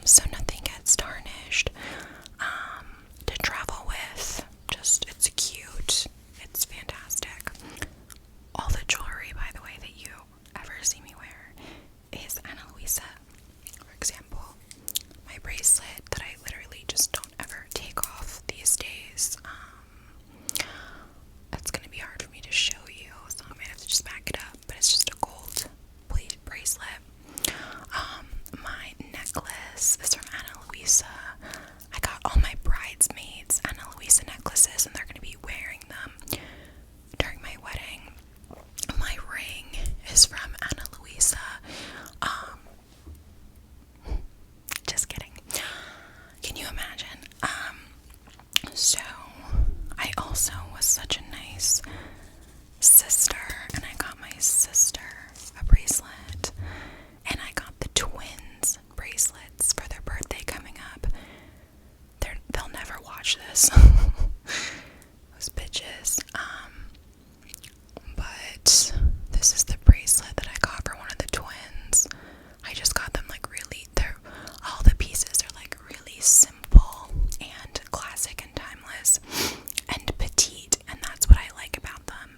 so nothing gets tarnished. To travel with, it's cute, it's fantastic. All the jewelry, by the way, that you ever see me wear is Ana Luisa. For example, my bracelet that I literally just don't ever take off these days. It's gonna be hard for me to show you, so I might have to just back it up, but it's just a gold bracelet. My necklace is from Ana Luisa. I got all my bridesmaids Ana Luisa necklaces, and they're gonna be wearing them during my wedding. My ring is from Ana Luisa. Just kidding. Can you imagine? So I also was such a nice sister, and I got my sister a bracelet, and I got the twins bracelets for their birthday coming up. They'll never watch this. Those bitches. But this is the bracelet that I got for one of the twins. I just got them all the pieces are like really simple and classic and timeless and petite, and that's what I like about them.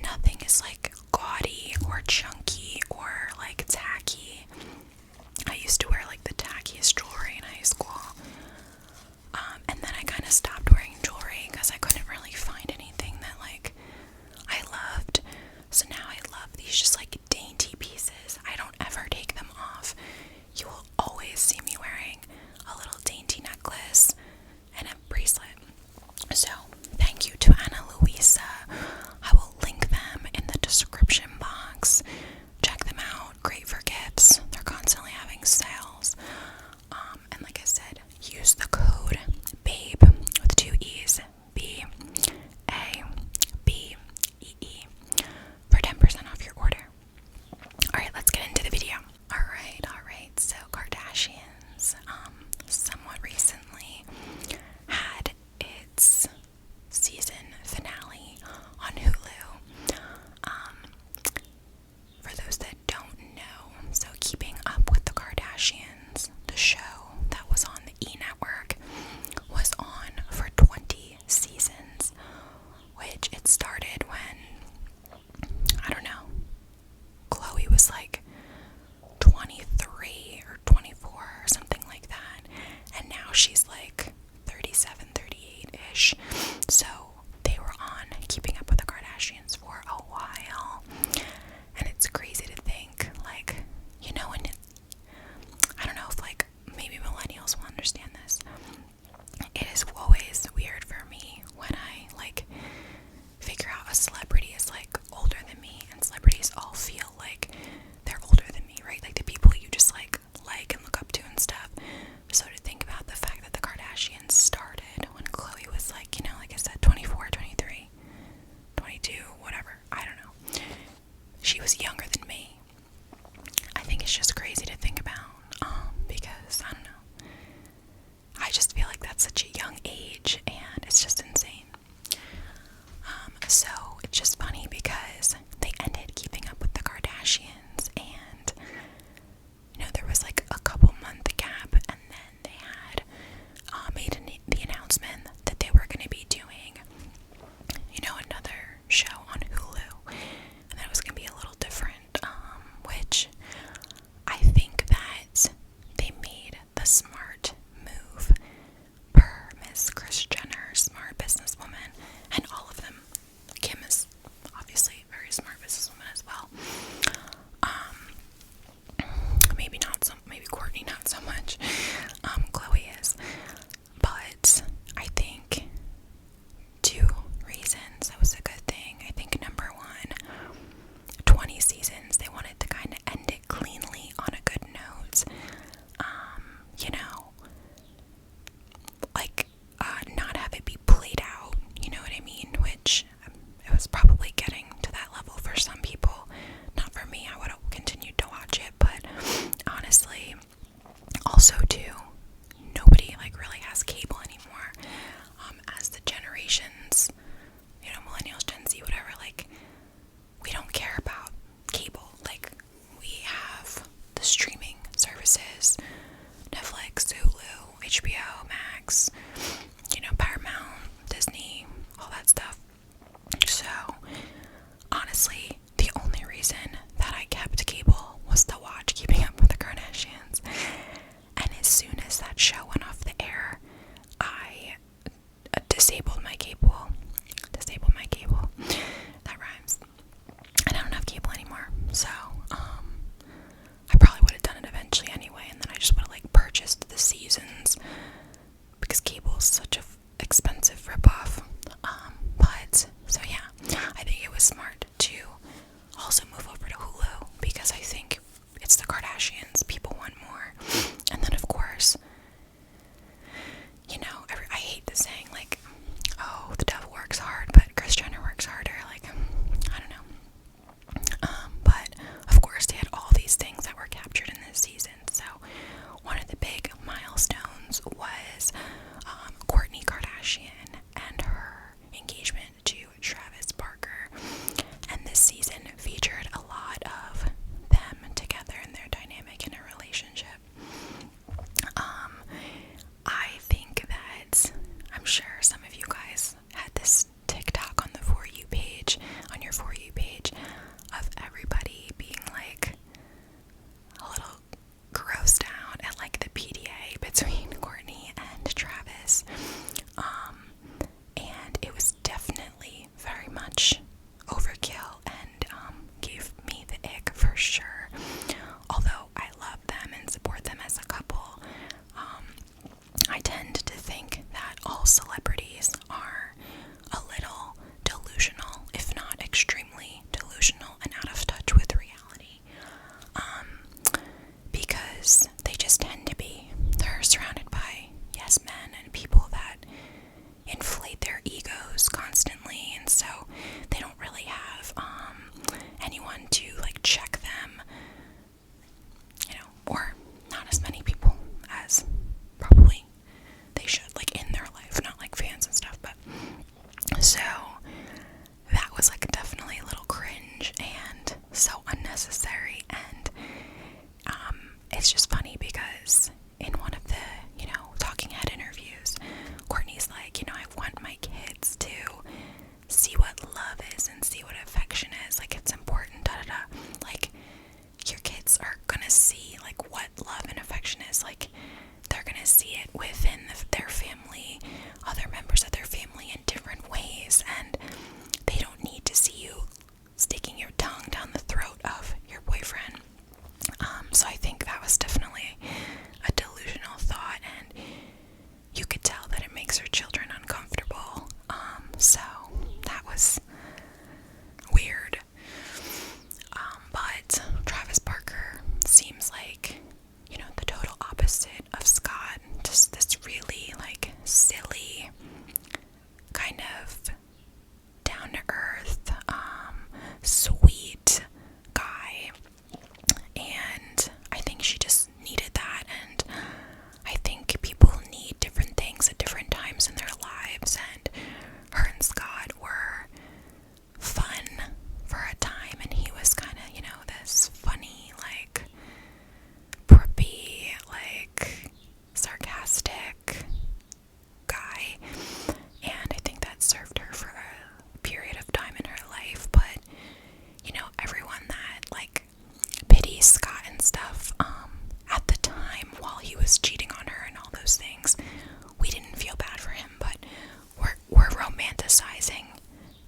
Nothing is like gaudy or chunky or like tacky. I used to wear like the tackiest jewelry in high school. And then I kind of stopped wearing jewelry because I couldn't really find anything that like I loved. So now I love these just like dainty pieces. I don't ever take them off. You will always see me wearing a little dainty necklace and a bracelet. So thank you to Ana Luisa. I will link them in the description box. Check them out. Great for gifts. They're constantly having sales. And like I said, use the code BABE with 2 E's, BABEE, for 10% off your order. Alright, let's get into the video. Alright, so Kardashians, somewhat recently had its season finale on Hulu. For those that don't know, so Keeping Up with the Kardashians, the show that was on the E! Network, was on for 20 seasons, which it started when, I don't know, Khloe was like 23 or 24 or something like that, and now she's like 37, 38-ish, so they were on Keeping Up with the Kardashians for a while, and it's crazy to think, like, you know, and I don't know if like maybe millennials will understand this. It is always weird for me when I like figure out a celebrity is like older than me, and celebrities all feel like they're older than me, right? Like the people you just like and look up to and stuff. So to think about the fact that the Kardashians started when Khloe was like, you know, like I said, 24, 23, 22, whatever, I don't know. She was younger than me. I think it's just crazy to think about, because, I don't know, I just feel like that's such a young age, and it's just insane. So it's just funny because they ended Keeping Up with the Kardashians, and, you know, there was like a couple month gap, and then they had made the announcement that they were going to be doing, you know, another show on Hulu, and that it was going to be a little different, which I think that they made the smart move per Miss Kris Jenner, smart businesswoman, and all of them. Kim is obviously very smart. although I love them and support them as a couple, I tend to think that all celebrities are a little delusional, if not extremely delusional and out of touch with reality, because they just tend to be. They're surrounded by yes men and people that inflate their egos constantly, and so they don't really have anyone to like check them, or not as many people as probably they should, like in their life, not like fans and stuff. But so that was like definitely a little cringe and so unnecessary. And it's just funny because in one of the talking head interviews, Kourtney's like, I want my kids to see what love is and see what affection is, like it's important, da da da. Like, your kids are gonna see like what love and affection is. Like, they're gonna see it within their family, other members of their family in different ways, and they don't need to see you sticking your tongue down the throat of your boyfriend. So I think that was definitely a delusional thought, and you could tell that it makes her children uncomfortable. So that was weird. But Travis Barker seems like, the total opposite of Scott. Just this really, like, silly, kind of down-to-earth, sweet guy. And I think she just needed that. And I think people need different things at different times in their lives. And her and Scott were fun for a time, and he was kind of, this funny, like, preppy, like, sarcastic guy, and I think that served her for a period of time in her life. But everyone that like pities Scott and stuff, at the time while he was cheating on her and all those things, we didn't feel bad for him, but we're romanticizing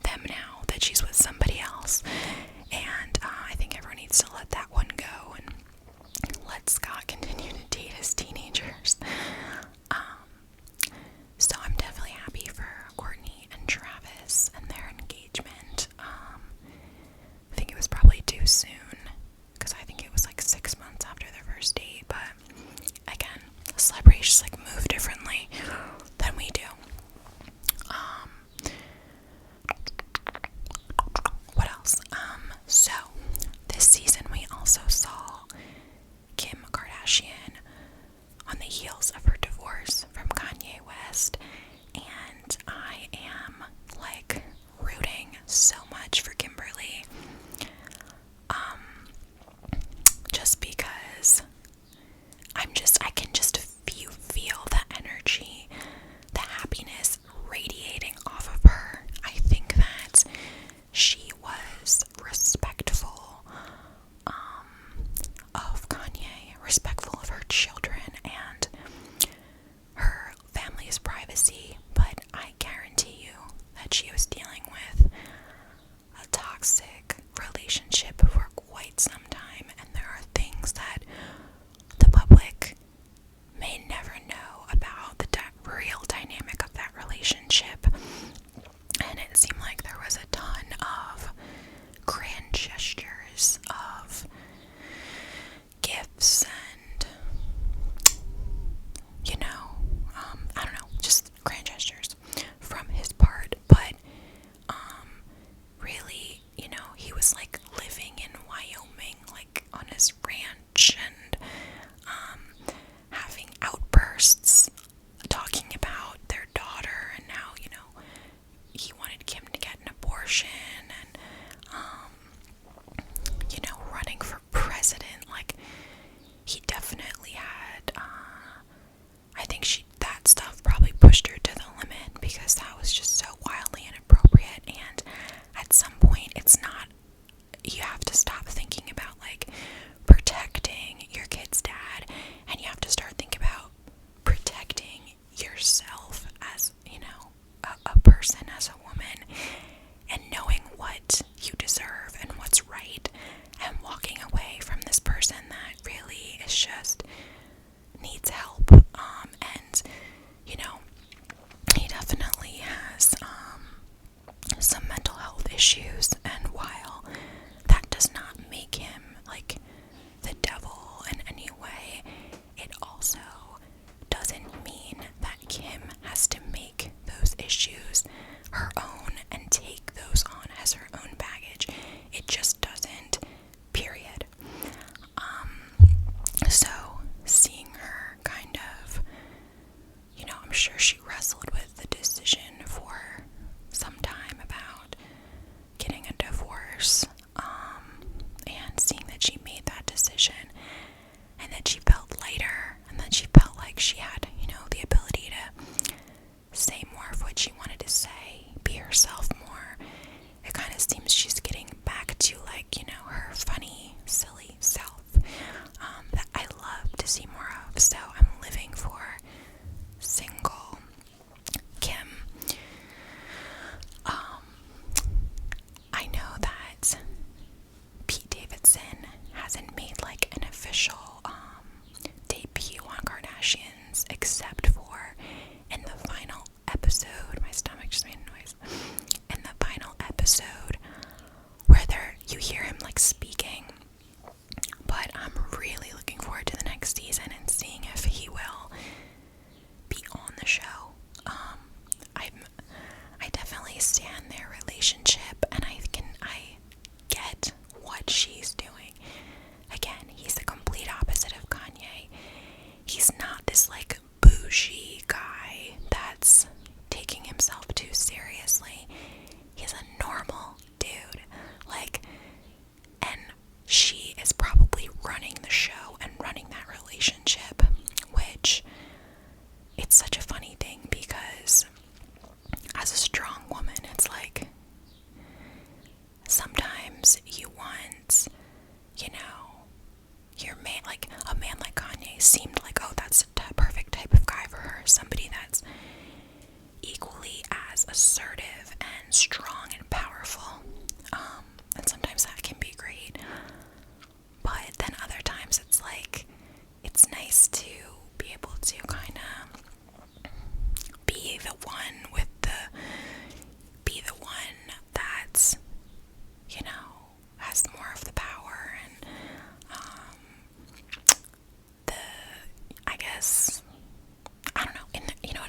them now that she's with somebody else. And I think everyone needs to let that one go and let Scott continue to date his teenagers. So I'm definitely happy for Kourtney and Travis and their engagement. I think it was probably too soon, because I think it was like 6 months after their first date. But again, celebrities just like move differently than we do. What else? So this season we also saw Kim Kardashian on the heels of her divorce from Kanye West, and I am like rooting so much for Kimberly, just because I can just feel the energy, the happiness radiating off of her. I think that she was respectful of Kanye, respectful of her children and her family's privacy, but I guarantee you that she was dealing with a toxic relationship for quite some time, and there are things that the public may never know about the real dynamic of that relationship. And it seemed like there was a ton of grand gestures of gifts and, I don't know, just grand gestures from his part. But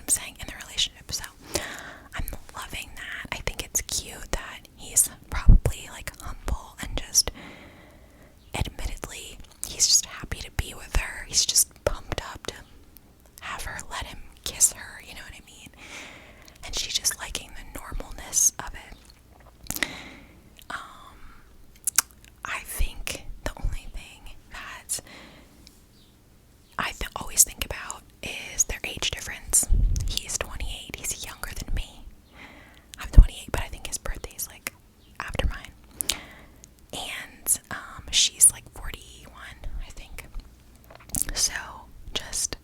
I'm saying, in the relationship. So I'm loving that. I think it's cute that he's probably like humble and just admittedly he's just happy to be with her. He's just pumped up to have her let him kiss her, you know what I mean? And she's just liking the normalness of it. I think the only thing that I always think about is their age difference. He's 28, he's younger than me. I'm 28, but I think his birthday's like after mine. And she's like 41, I think. So just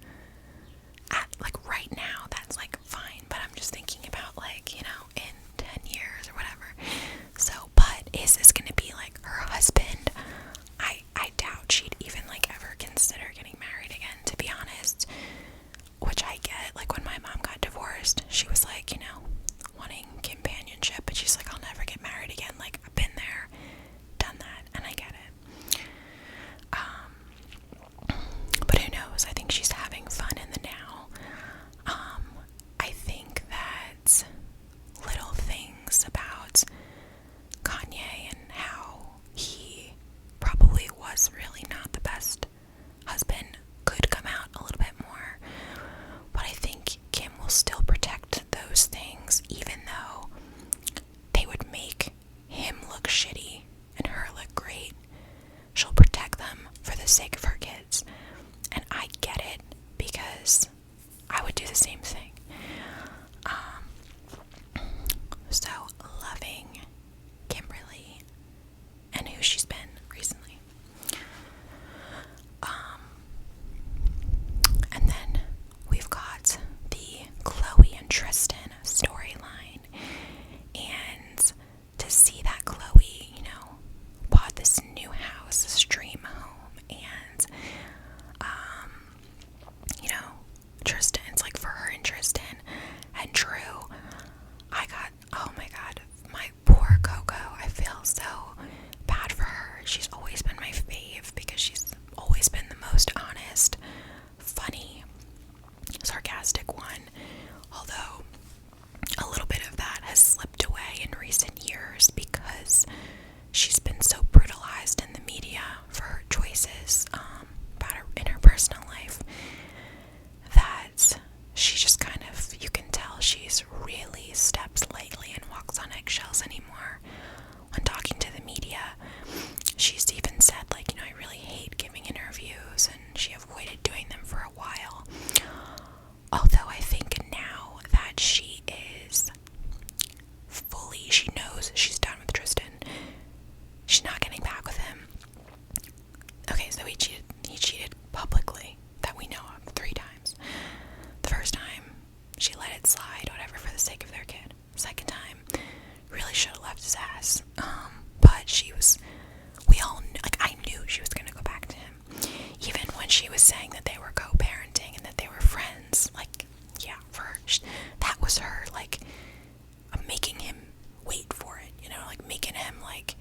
at like right now, that's like fine. But I'm just thinking about like, you know, in 10 years or whatever. So, but is this gonna be like her husband? I doubt she'd even like ever consider getting married again, to be honest. Which I get. Like when my mom got divorced, she was like, you know, wanting companionship, but she's like, I'll never get married again. Like, I've been there, done that, and I get it. But who knows? I think she's having fun in the now. I think that little things about Kanye and how he probably was really not the best husband could come out a little bit more. But I think Kim will still protect those things, even though they would make him look shitty and her look great. She'll protect them for the sake of her kids. And I get it, because I would do the same thing. So loving Kimberly and who she's been recently. And then we've got the Khloe and Tristan storyline. And to see that Khloe, you know, bought this new house, this dream home, and you know, Tristan, it's like for her and Tristan and Drew. I got, oh my god, my poor Coco. I feel so bad for her. She's always been my fave because she's always been the most honest, funny, sarcastic one. Although a little bit of that has slipped away in recent years because she's been so brutalized in the media for her choices about her in her personal life, that she just kind of, you can tell she's really steps lightly and walks on eggshells anymore when talking to the media. She's even said, like, you know, I really hate giving interviews, and she avoided doing them for a while. Although I think now that she is fully, she knows she's done with Tristan, she's not getting back with him. Okay, so he cheated publicly, that we know of, 3 times. The first time, she let it slide, whatever, for the sake of their kid. Second time, really should have left his ass. But we all knew, like, I knew she was gonna go back to him. Even when she was saying that they were co-parenting and that they were friends, like, yeah, that was her, like, making him wait for it, you know, like, making him, like,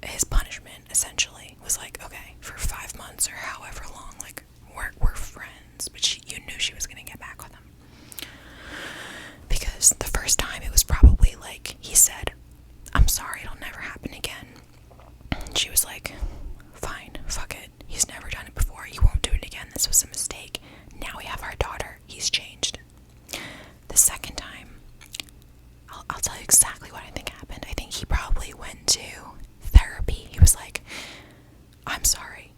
his punishment, essentially, was like, okay, for 5 months or however long, like, we're friends, but you knew she was gonna get back with him. Because the first time it was probably like, he said, I'm sorry, it'll never happen again. And she was like, fine, fuck it, he's never done it before, he won't do it again, this was a mistake. Now we have our daughter, he's changed. The second time, I'll tell you exactly what I think happened. I think he probably went to therapy. He was like, I'm sorry,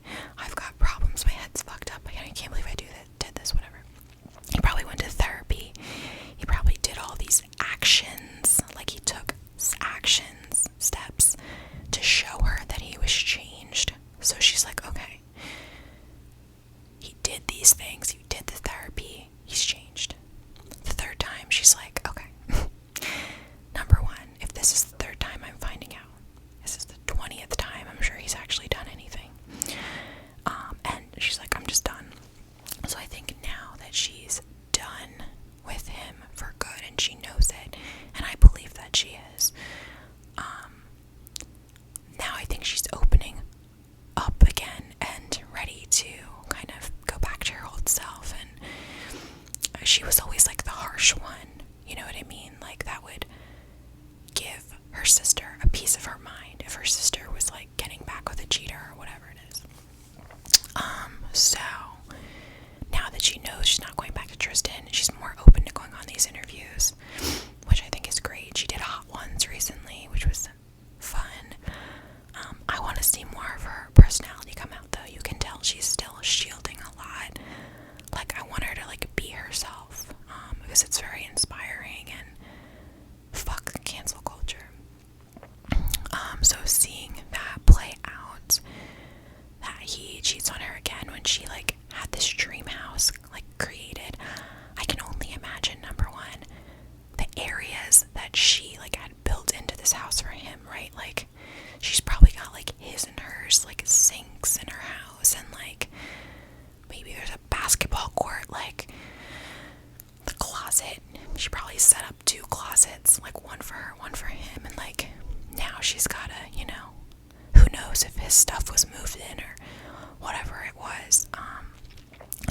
So now that she knows she's not going back to Tristan, she's more open to going on these interviews, which I think is great. She did Hot Ones recently, which was fun. I want to see more of her personality come out, though. You can tell she's still shielding a lot. Like, I want her to, like, be herself, because it's very inspiring, and fuck cancel culture. So seeing that play out, that he cheats on her again when she, like, had this dream house, like, created, I can only imagine, number one, the areas that she, like, had built into this house for him, right? Like, she's probably got, like, his and hers, like, sinks in her house, and, like, maybe there's a basketball court, like, the closet. She probably set up 2 closets, like, one for her, one for him, and, like, now she's gotta, you know, who knows if his stuff was moved in or whatever it was.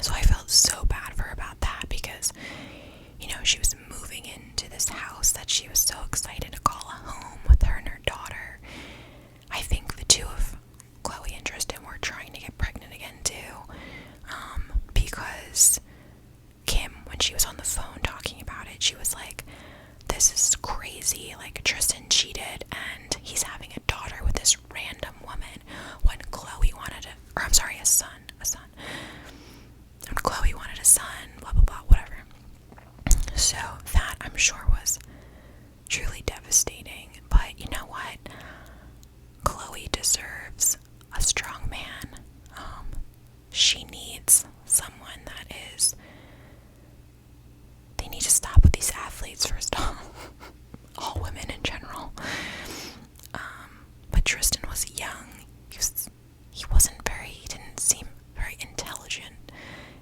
So I felt so bad for her about that, because, you know, she was moving into this house that she was so excited to call a home with her and her daughter. I think the two of Khloe and Tristan were trying to get pregnant again too, because Kim, when she was on the phone talking about it, she was like, this is crazy, like, Tristan cheated and he's having a daughter with this random woman when Khloe wanted a son, and Khloe wanted a son, blah blah blah, whatever. So that, I'm sure, was truly devastating. But you know what, Khloe deserves a strong man. She needs someone that is, they need to stop with these athletes, first off. All women in general. But Tristan was young. He didn't seem very intelligent,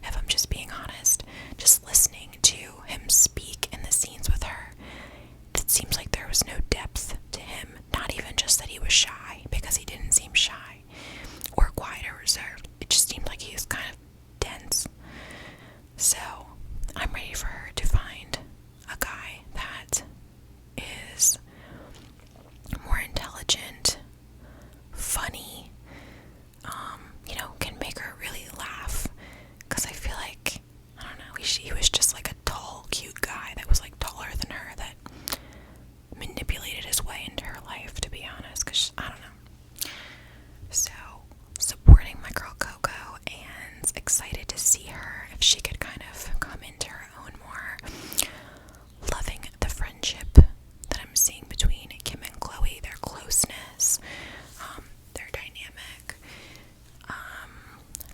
if I'm just being honest. Just listening to him speak in the scenes with her, it seems like there was no depth to him. Not even just that he was shy, because he didn't seem shy or quiet or reserved. It just seemed like he was kind of dense. So I'm ready for her to find a guy that is more intelligent, funny, you know, can make her really laugh. Because I feel like, I don't know, he was just like a tall, cute guy that was like taller than her, that manipulated his way into her life, to be honest. Because, I don't know. So, supporting my girl Coco, and excited to see her, if she could kind of come into her own more. Loving the friendship that I'm seeing between Kim and Khloe, their closeness, their dynamic.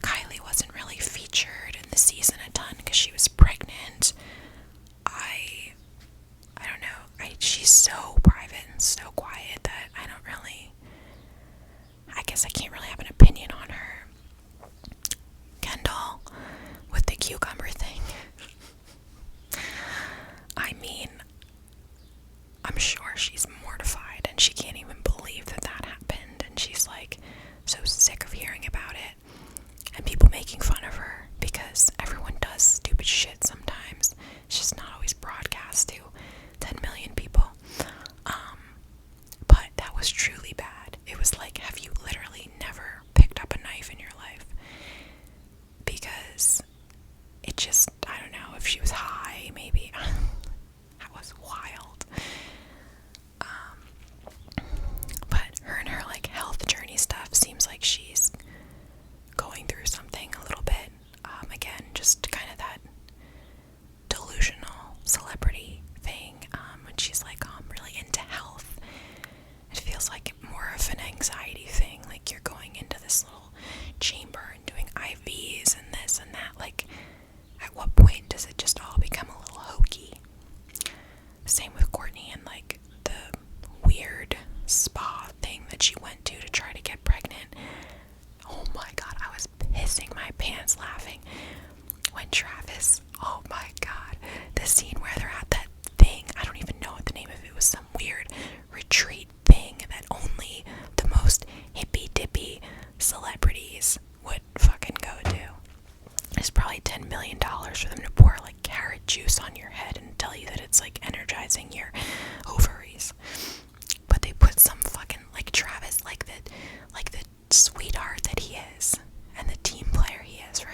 Kylie wasn't really featured in the season a ton because she was pregnant. I don't know, she's so private and so quiet that I guess I can't really have an opinion on her. Kendall, with the cucumber thing. I mean, I'm sure she's mortified and she can't even believe that happened, and she's like so sick of hearing about it and people making fun of her, because everyone does stupid shit sometimes. It's just not always broadcast to 10 million people. But that was truly bad. It was like, have you literally never picked up a knife in your life? Because it just, I don't know, if she was high, maybe. That was wild. But her and her, like, health journey stuff seems like she's going through something a little bit. Again, just kind of that delusional celebrity thing, when she's like, oh, I'm really into health. It feels like more of an anxiety thing, like you're going into this little chamber and doing IVs and this and that. Like, at what point does it just all become a little hokey? Same with Kourtney and, like, the weird spa thing that she went to try to get pregnant. Oh my god, I was pissing my pants laughing when Travis, oh my god, the scene where they're at that thing, I don't even know what the name of it was, some weird retreat thing that only the most hippy-dippy celebrities would fucking go to. It's probably $10 million for them to pour, like, carrot juice on your head and tell you that it's, like, energizing your ovaries. But they put some fucking, like, Travis, like the sweetheart that he is, and the team player he is,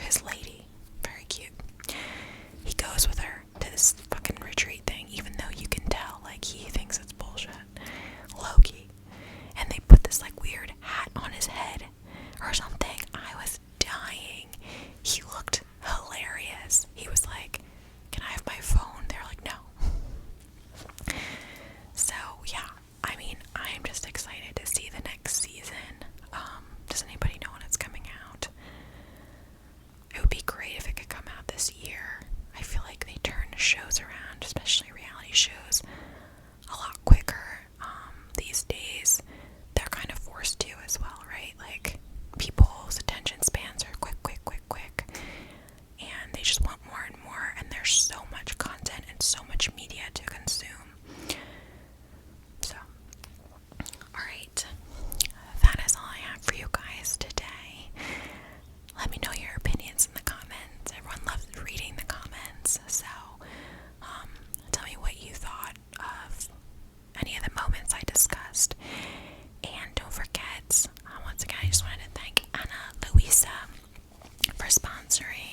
answering